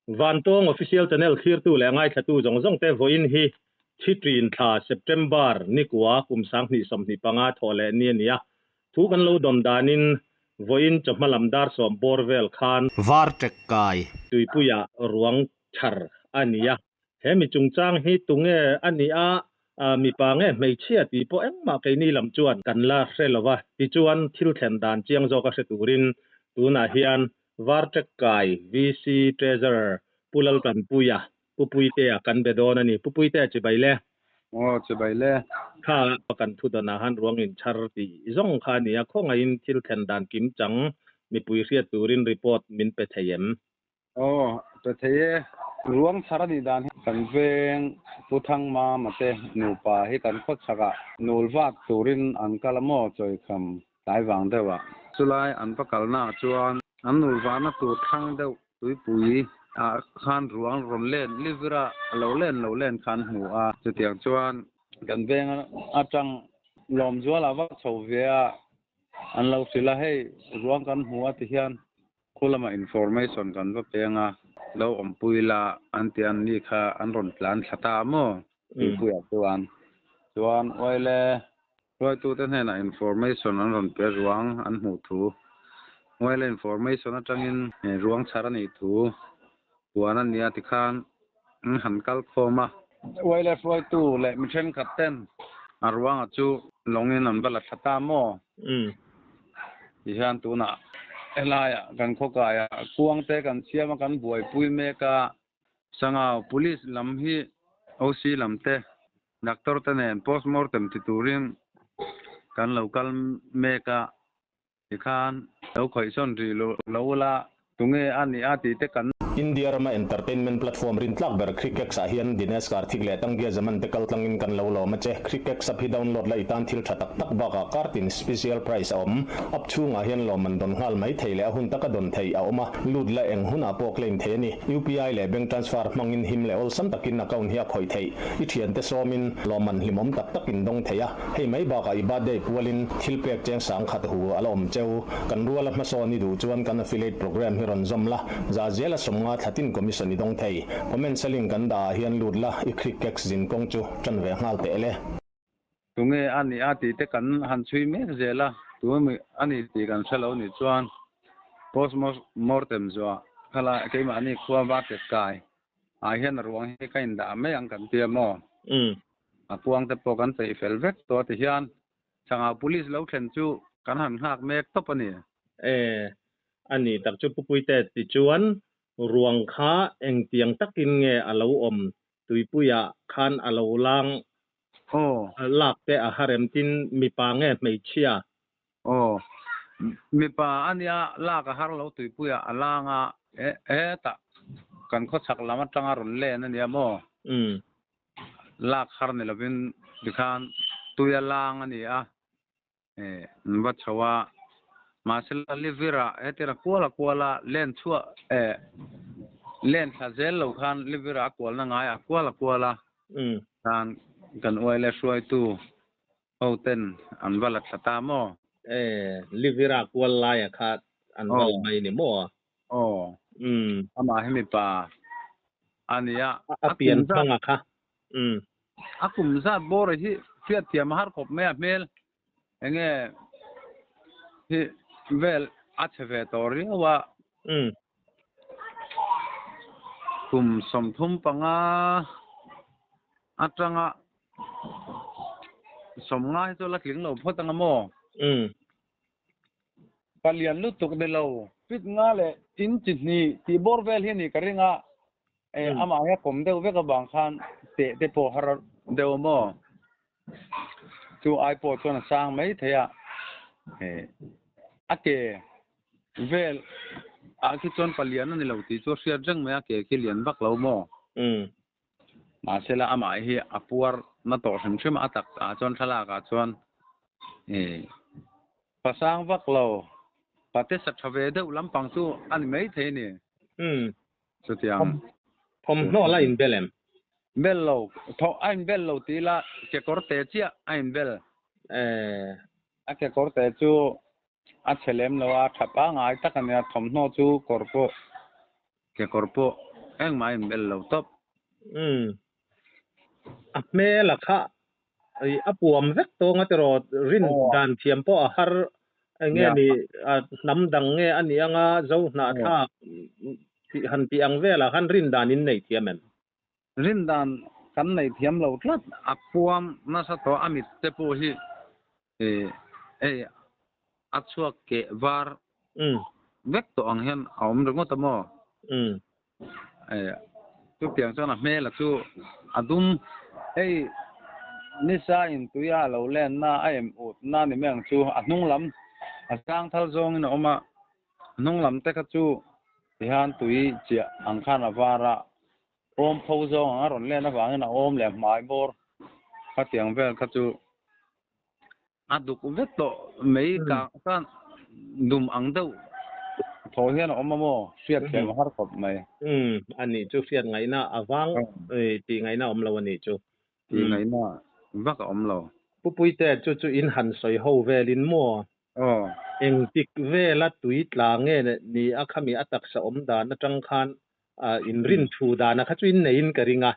van tong official channel khir tu le ngai thatu jong jong te voin hi thitrin tha September ni kwa kum sang ni som ni panga thole ni ania thu kan lo dom danin voin chamalamdar som borvel khan vartek kai tuipuya ruang thar ania hemi chungchang hi tunge ania mi pa nge mei chia ti po engma ke ni lam chuan kan la hrelowa ti chuan thil thlen dan chiang zo ka hre turin tuna hian vartek kai VC treasurer pulal kan puya pupuite kan bedon ani pupuite chi baile chi baile kha kan thu dana han ruang in char ti zong kha nia khonga in thil thlen dan kim chang mi pui ria turin report min pe thayem pe theye ruang sarani dan kan veng puthang ma mate nupa hi kan khot saka nulwak turin an kalamo choi kham tai wang dewa chulai an pakalna chuan an nulwana tu thang deuh tuipui a khan ruang ron len livra lo len khan hu a chutiang chuan kan veng atang lom zuala wa chovea an lo sila hei ruang kan huwa ti hian khulama information kan va penga lo ompuila antian ni kha an ron plan thata mo puya chuan oile roi tu ten hena information an ron pe ruang an hmu thu oile information atangin ruang charani thu tuana nia ti khan han kal khoma oile roi tu le mission captain arwang chu longin an bala thata mo ihan tuna elaya kan khokaya kuang te kan siama kan buai pui meka sanga police lam hi OC lam te doctor te nen postmortem titurin kan local meka ikhan lo khoi son ri lo la tunge ani ati te kan India Rama Entertainment Platform rin tlak ber cricket sa hian Dines Karthik le tanggia zaman te kal tlangin kan lo mache cricket sa phi download la itan thil thatak tak baka kartin special price up to nga hian lo man don hal mai theile a hun taka don thei a oma lud la eng huna po claim the ni UPI le bank transfer mangin him le ol sam takin account hi a khoi thei I thian te somin lo man hlimom tak takin dong theya hei mai baka ibade pualin thil pek cheng sang khat hu alom cheu kan ruala ma so ni du chuan kan affiliate program hi ron zomla za zela nga thatin commission ni dong thei comment saling ganda hian ludla I cricket zin kong chu chan ve ngal te le tunge ani ati te kan han chui me zela tumi ani ti kan salo ni chuan post mortem zo khala keima ani khuwa wa te kai a hian ruang he kain da me ang kan tia mo a puang te pokan te felvet to te hian changa police lo thlen chu kan han hak mek to pani ani tak chu pupuite ti chuan ruang kha eng tiang takin nge alo om tuipuya khan alo lang lak te a harem tin mi pa nge mei chia mi pa ania laka har lo tuipuya alanga ta kan kho chak lama tanga ron le na nia mo lak har ne lovin dikhan tuya lang ania nba chawa masela livira etera kuala len chua len khazel lo khan livira kual na ngai kuala kan oile suai tu hoten anbala thata mo livira kual la ya kha anbal mai ni mo ama hemi pa ania apian thanga kha akum za bor hi fiat tiam har khop me mel enge hi vel acheve tori wa kum somthum panga atanga somngai to la kling lo photanga mo palian lu tuk de lo pit nga le tin chini ti bor vel hi ni karinga ama ya kom de ve ka bang khan te po har de mo tu ai po chona sang mai theya ake vel a ki chon palian ni lo ti cho sia jang me ake ki lian bak lo mo masela ama hi apuar na to hrim atak a chon thala ka chon pasang vak lo pate sat thave de lampang chu ani mai the ni chutiang phom no la in belem bello tho ein bello ti la ke korte chia ein bel ake korte chu a chelem lo a thapa ngai takania thomno chu korpo ke korpo anh mai em bel lâu top me la kha ai apuam vek to nga tero rin oh dan thiam po a har nge ya ni nam dang nge ani anga zo na oh tha ti han ti ang vela han rin dan in nei thiam em rin dan kan này thiam lâu tlat apuam na sa to amit te po hi e chuak ke var vek to ang hian aom ro ta mo tu piang cho na me la chu adum nisa in tuya lo len na em ut na ni meng chu anung lam asang thal zong in oma nung lam te kha chu hian tui chia ang khan avara om pho zong a ron len na wang na om le mai bor kha tiang vel kha chu aduk vet to mei ka kan dum ang deuh tho hian oma mo siat ke har khop mai ani chu fiat ngai na awang ti ngai na om lo ani chu ti ngai na vak om lo pupui te chu in han soi ho velin mo eng tik vela tui tla nge ni a khami atak sa om da na tang khan in rin thu da na kha chu in nei in karinga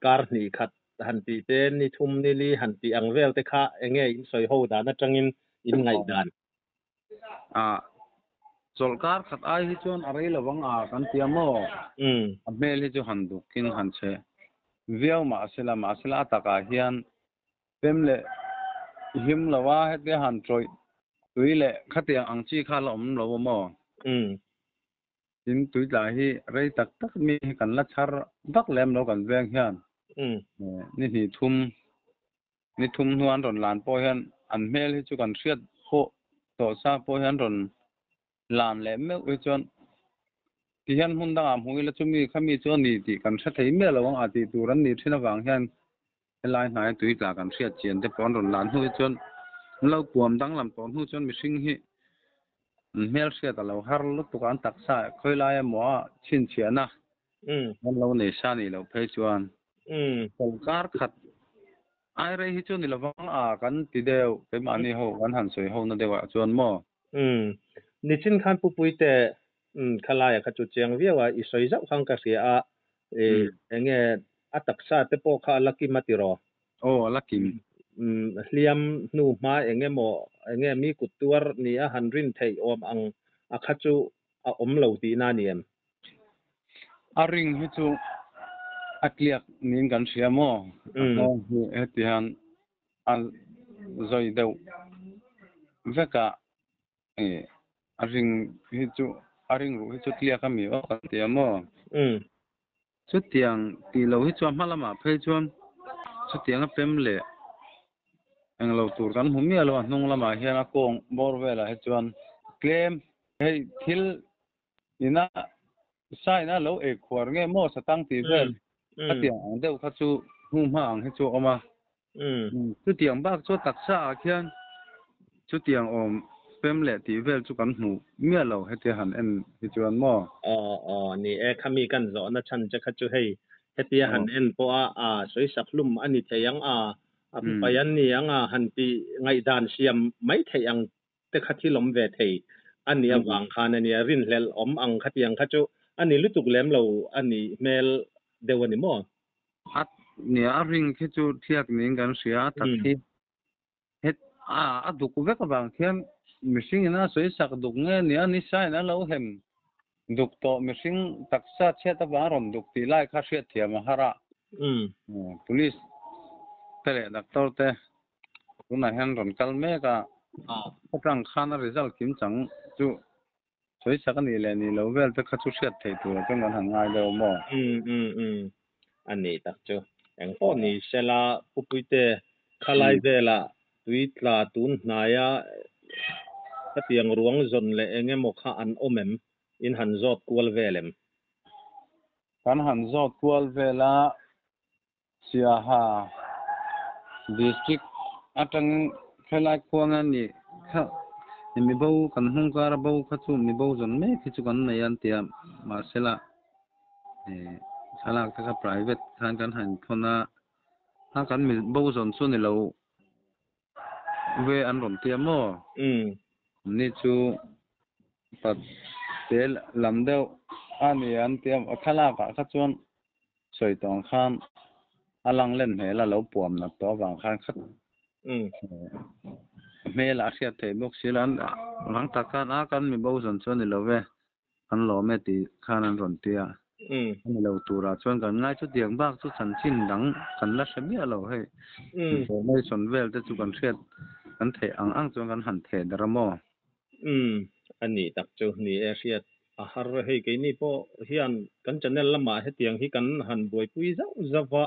kar ni khat han ti te ni thum ni li han ti ang vel te kha enge in soi ho da na tangin in ngai dan solkar khat ai hi chon arei lawang kan tiamo mel hi chu han du kin han che viau ma asila taka hian pemle him lawa he han troi tuile khatiang angchi kha lom lo mo tin tui la hi rei tak mi kan la char dak lem lo kan veng hian ni thum nuan ron lan po hian an mel hi chu kan riat po to sa po hian ron lan le me u chon ti hian hun da am hui la chumi khami chu ni ti kan sa thei me lo ang ati turan ni thina wang hian helai nai tui la kan riat chen te pon ron lan hui chon lo puam dang lam ton hu chon mi sing hi mel sia ta lo har lu tu kan tak sa khoi lai mo chin chiana man lo nei sa ni lo phei chuan kar khat ai rei hi chu ni lawang kan ti deu ke mani ho kan han soi ho na dewa chuan mo ni chin khan pupui te khalaya kha chu chiang viawa i soi zau khang ka sia a enge atak sa te po kha laki matiro laki hliam nu ma enge mi kutuar ni a hanrin thei om ang a kha chu a om lo ti na niam a ring hi chu atliak nin kan sia mo hi etihan al zoi deu veka a ring hi chu a ring ru hi chu tliak a mi o kan ti mo chu tiang ti lo hi chu hmalama phei chuan chu tiang a pem le ang lo tur kan humi alo hnung lama hian a kong bor vela he chuan claim hei thil ina sai na lo e khwar nge mo satang ti vel a tiang ang deuh kha chu huma ang he chu oma chu tiang bak chu taksa a khian chu tiang om pem le ti vel chu kan hmu mi alo he te han en hi chuan mo ni e khami kan zo na chan che kha chu hei hetia han en po a soi saklum ani theyang payan ni anga hanti ngai dan siam mai theyang te khathi lom ve thei ani awang khan ani rin hlel om ang khatiang kha chu ani lutuk lem lo ani mel dewani mo at ni a ring khi chu thiak ning kan sia takhi het a duk ve ka bang khian mishing na soi sak duk nge ni ani sai na lo hem duk to mishing taksa cheta ba rom duk ti lai kha hriat thiam hara police tele doctor te kuna hen ron kal me ka tang khana result kim chang chu soi sak ni le ni lo vel te kha chu hriat thei tu chang han ngai lo mo ani tak chu eng po ni sela pupuite khalai vela tuitla tun hnaya tiang ruang zon le enge mokha an omem in han zot kual velem kan han zot kual vela sia ha district atang khalai kuanga ni kha mi bo kan hung kar bo kha chu mi bo zon me khi chu kan nayan tia ma sela salak ta private kan han thona ha kan mi bo zon chu ni lo ve an rom tia mo ni chu pat tel lam deu อันนี้อันเตรียมข้าลากะข้าจวนสวยตองข้ามอลังเล่นเหละเราปวมนะตัวบางข้างคัดเมลาเสียเทบกสิลันหลังตะการอากันมีบ่าวสนชวนนี่เราเวอันหล่อแม่ตีข้านั้นรอนเตียอันนี้เราตัวราชวนกันง่ายชุดเดียงบ้างชุดสันชินดังกันละเสมียเราให้ไม่สนเวลแต่จุกันเทียดกันเทอังจวนกันหันเทดระมออันนี้ตักจูนี่เอเชียอาหารให้กินนี่พอเฮียนกันจะเนละมาให้เตียงที่กันหันบวยปุยเจ้าจะว่า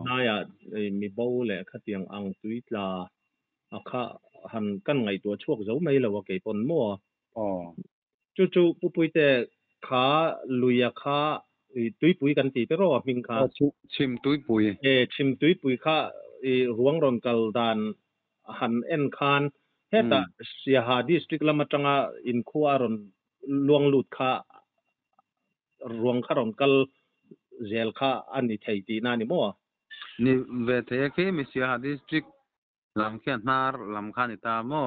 น่าอยากมีเบาแหละข้าเตียงอังตุยลาข้าหันกันไงตัวช่วงเจ้าไม่ละว่าเก็บปนมั่วจู่ๆปุยแต่ขาลุยขาตุยปุยกันตีไปรอมิงขาชิมตุยปุยชิมตุยปุยขาห่วงรอนกัลดานหันเอ็นคานเฮตาเสียหาดิสตริกละมาจังอินคัวรอนลวงหลุดขารวงขารอนกัลเจลขาอันนี้ไทยตีนานี่มั่วนี่เวทีที่มิเสียหาดิสตริกลำเขียนนาร์ลำขานิตามั่ว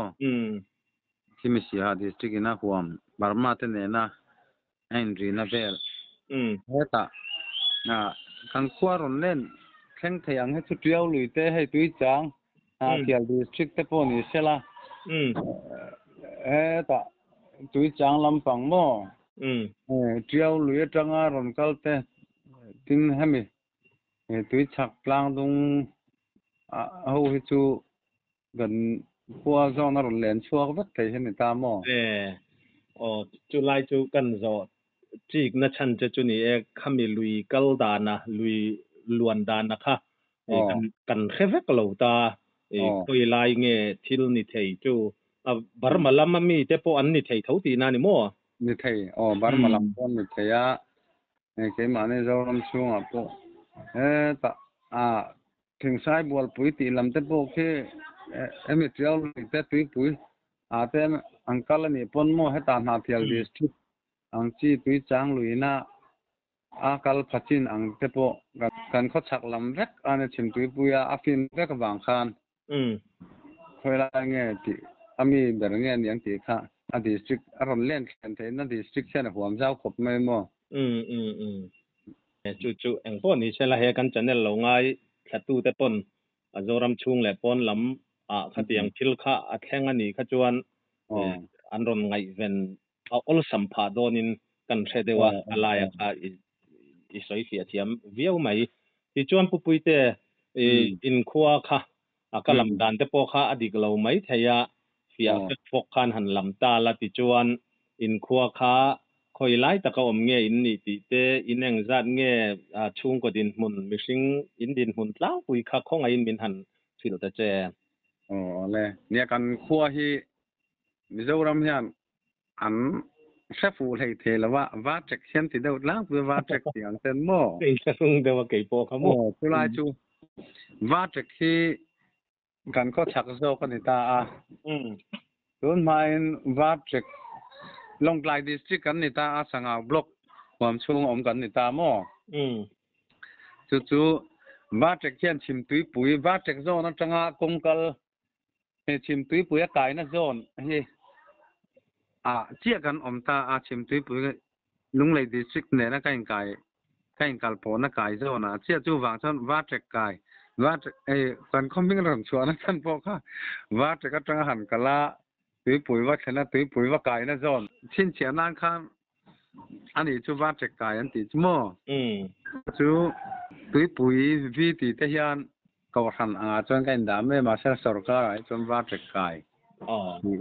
ที่มิเสียหาดิสตริกน่าห่วงบาร์มาเตเนนะเอ็นรีนาเวลเฮตากันคัวรอนเล่นแข่งเทียงให้ชุดเดียวลุยเตะให้ตุยจังเทียดิสตริกเตปอนี่เสละตาตุยจังลำฟังมั่วเดียวลุยจังรอนกัลเตทิ้งให้มีตุยฉักกลางตรงเอาให้ชูกันพวกเจ้านั่นเล่นชัวร์ก็ไม่เคยเห็นตามมั่วจุไลจูกันจอจีกนัชันจะจุนี่ขามีลุยกัลดานะลุยล้วนดานะคะกันเขวกเหล่าตาคุยไลเงี้ยทิลนิเทยจูบาร์มาลามามีแต่พออันนิเทยเท่าตีนานี่มั่วนิเทยบาร์มาลาพอนนิเทยเกี่ยมันจะรำช่วงพวกตาถึงสายบัวปุ๋ยตีลำแต่พวกที่ไม่เที่ยวแต่ปุ๋ยแต่อังกัลนี่ปนมั่วให้ตาหาเที่ยวดิสทริกอังจีปุ๋ยจางลุยน่ากัลพัชินอังแต่พวกกันเขาชักลำเวกอันนี้ชิมปุ๋ยปุยฟินเวกบางคานคุยอะไรเงี้ยที่มีแบบเงี้ยอย่างที่ข้าดิสทริกอารมณ์เล่นกันเทนั่นดิสทริกเช่นหัวเจ้าขบไม่มั่วจู่ๆเองพวกนี้ใช่ละเหตุกันจะเนี่ยเราง่ายแค่ตู้แต่ปนจอรำชุงแหละปนลำขัดยังทิลข้าแข่งอันนี้ขจวนอันรอนไงเวนเอาลสัมผัสโดนินกันเสด็จว่าอะไรอีสอยเสียเทียมเวียวไหมที่จวนปุยเตอินคัวค่ะก็ลำดันแต่พอค่ะอดีกเราไม่เทียเสียฟกคันหันลำตาละที่จวนอินคัวค่ะคอยไล่ตะกอมเงี้ยอินนี่ติเตอินเองจัดเงี้ยช่วงก็ดินมุนมิสิงอินดินมุนล้างปุยค่ะของอินบินหันสิลตะเจเลยเนี่ยกันคัวที่มิโซรัมยันอันเชฟฟูเลยเทลว่าจักเช่นที่เดียวล้างเพื่อว่าจักเสียงเซนโม่ไอ้เรื่องเดียวกับไก่โปขโมจุลายจูว่าจักที่กันก็ชักโซกันนิตาส่วนมาอินว่าจักลงไกลดิสตริกกันนิตาสังอาบล็อกความช่วงอมกันนิตาโม่จู่ๆว่าจักเช่นชิมตุยปุ๋ยว่าจักโซนั่นจังอากงกัลชิมตุยปุ๋ยกายนั่นโซนเฮ้เจียกันอมตาชิมตุยปุ๋ยลุงเลยดิสตริกเนี่ยนะกันกัลโปนะกายโซนะเจียจู่วางชนว่าจักกายว่าจักกันคอมมิ่งรันชัวนะท่านบอกค่ะว่าจักก็จังหันกะละตุยปุ๋ยว่าแค่นั้นตุยปุ๋ยว่ากายนั่นโซนชิ้นเฉียนนั่นข้างอันนี้จู่ว่าจักกายอันติดมั่วจู่ตุยปุ๋ยวิธีเทียนก็หันจนกันดามไม่มาเชื่อสรการจนว่าจักกาย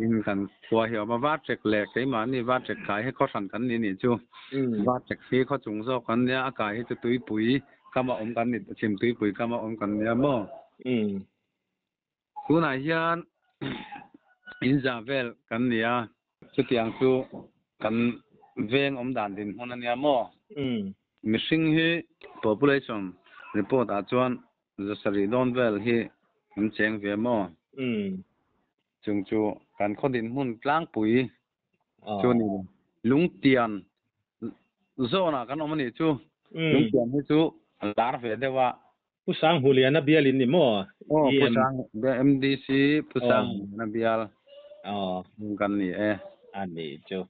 อินกันตัวเหี่ยวมาว่าจักแหลกไอ้หมานี่ว่าจักกายให้เขาสั่นกันนี่จู่ว่าจักที่เขาจุงโซกันเนี่ยอากาศให้ตุยปุ๋ยก็มาอมกันนี่ชิมตุยปุ๋ยก็มาอมกันเนี่ยมั่วคุณนายยันอินซาเวลกันเนี่ยชุดอย่างจู่กันเวงอมด่านดินคนนั้นเนี่ยมั่วมิสิงฮี population report อาจวนจะสรีดอนเวลฮีมันเชียงเวียมั่วจู่การขดินหุ่นกลางปุ๋ยจู่นี่ลุงเตียนโซน่ะกันอมันนี่จู่ลุงเตียนให้จู่ลาร์เฟเดว่าผู้สร้างฮูเลียนเบียลินนี่มั่วผู้สร้าง MDC ผู้สร้างนเบียลกันนี่อันนี้จู่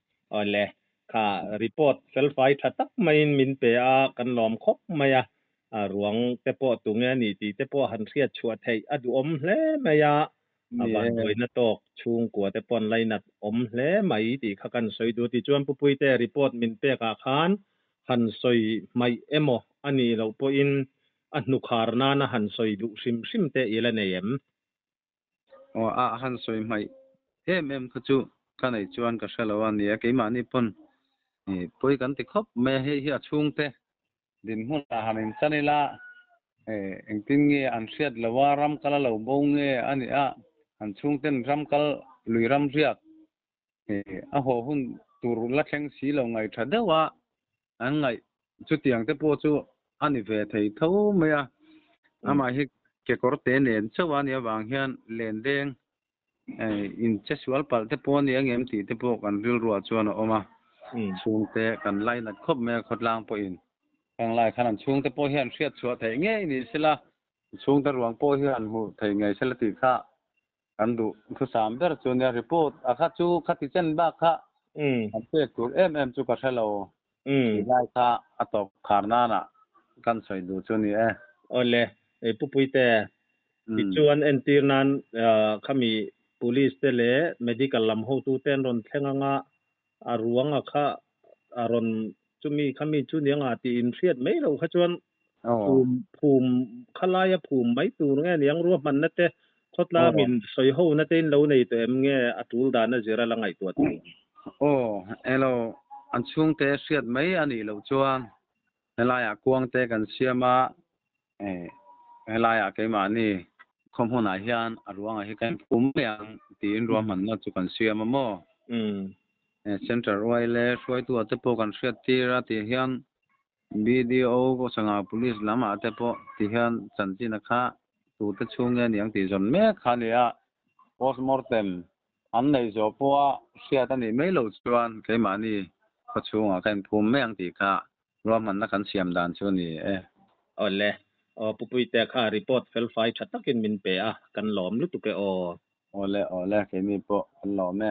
เลย ค่ะรีพอร์ตเฟลไฟถ้าตักไม่มินเปียกันล้อมคบไม่รวงเตปอตรงเงี้ยนี่ตีเตปอหันเสียชัวไทยอดูอมเล่ไม่นี่วันโดยนัดตกชุงกัวเตปอนไลนัดอมเล่ไม่ตีข้ากันสวยดูที่จวนปุยเตรีพอร์ตมินเปียกาขานหันสวยไม่โมอันนี้เราพออินอันนุขารนานะหันสวยดูซิมเตอีละเนียมอ๋อหันสวยไหมก็จูกันไอ้จวนก็เชลวันนี้กี่มานี่ปนนี่ปุยกันติครบแม่ให้ช่วงเตดินหุ่นหันจันนี่ละเอ็งติงเงี้ยอันเสียดละว่ารำกะละเหล่าบงเงี้ยอันนี้อันช่วงเต้นรำกะลุยรำเรียกหัวหุ่นตูรุละแข้งสีเหล่าไงถ้าเดว่าอันไงจุดเตียงเตปอจูอันนี้เวทีเท่าไหมมาให้เกี่ยวกับเต้นเนี่ยเช้าวันนี้บางเฮียนเล่นเด้งอินเชสวลปัลเตปอนี่ยังเอ็มตีเตปอกันริลรัวชวนออกมาช่วงเตะกันไล่นัดคบแม่ขดลางปอินกลางไล่ขนาดช่วงเตปอเฮียนเสียดชัวไทยเงี้ยนี่สิละช่วงตะรวงปอเฮียนหูไทยไงสิละตีข้าอันดูคือสามเดือนจนเนี่ยรีพอร์ตข้าจูข้าติเจนบ้าข้าอันเพื่อตัวจูกัสเราไล่ข้าอัตบขารนานะกันใส่ดูจนนี่โอเลปุยเตดิจวนเอ็นตีนันขามี police เตเล medical ลำหูตูเต้นรอนเทงงะรวงข้าารอนจุมีขามีจุนี่งตีอินเฟียดไม่เราข้าจวนภูมิขลายภูมิไม่ตูเงี้ยยังรวมมันนั่นเตะขดลามินสอยหูนั่นเต้นเราในตัวเงี้ยอัตุลดานเจระลังไอตัวตีเราอันช่วงเตะเสียดไม่อันนี้เราจวนเวลากวางเตะกันเสียมาเวลาเกี่ยมานี่คอมหัวหน้าเฮียนรวงให้กันภูมิอย่างตีนรวมมันน่าจะกันเสียมาโม่เซ็นเตอร์ไว้เลยช่วยตัวเตะพอกันเสียตีระตีเฮียนวิดีโอก็สังหาร police ลำอาเตะพอตีเฮียนจันทีนะคะตัวเตะช่วงเงี้ยอย่างตีจนแม่ขันเนี่ย postmortem อันไหนจะพอเสียตันนี้ไม่รู้ชวนเกี่ยมานี่ก็ช่วงกันภูมิอย่างตีค่ะรวมมันนักกันเสียมดันช่วงนี้อ๋อเลยปุยแต่ข้ารีพอร์ตเฟลไฟชัดตักินมินเปียกันหลอมลุตุเปอโอเล่เกี่ยมีปอกันหลอม